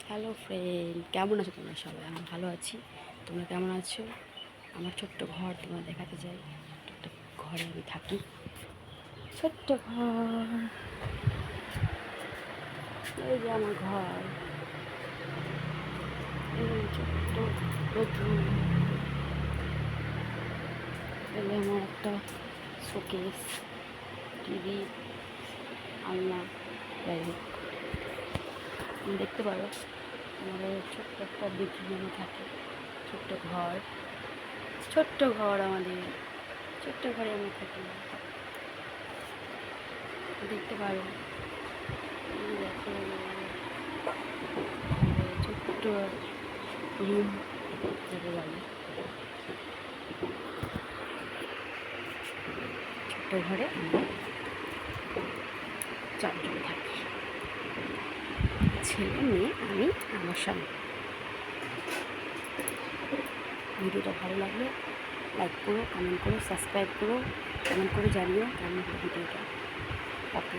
Hello friend, কেমন আছো তোমরা সবাই? আমি ভালো আছি। তোমরা কেমন আছো? আমার ছোট্ট ঘর তোমরা দেখাতে চাই। একটা ঘরে আমি থাকি, ছোট্ট ঘর। এই যে আমার ঘর, এই ছোট্ট বেডরুম। এলে আমার একটা শোকেস, টিভি, আলনা, যাই হোক দেখতে পারো। আমাদের ছোট্ট একটা বেডরুমে থাকে, ছোট্ট ঘর, ছোট্ট ঘর আমাদের। ছোট্ট ঘরে আমি থাকি, দেখতে পারো। দেখো, ছোট্ট রুম যেতে পারি। ছোট্ট ঘরে আমরা চারজন থাকি, ছেলে মেয়ে, আমি, আমার স্বামী। ভিডিওটা ভালো লাগলে লাইক করো, কমেন্ট করো, সাবস্ক্রাইব করো, কমেন্ট করে জানিও কেমন হলো ভিডিওটা। ওকে।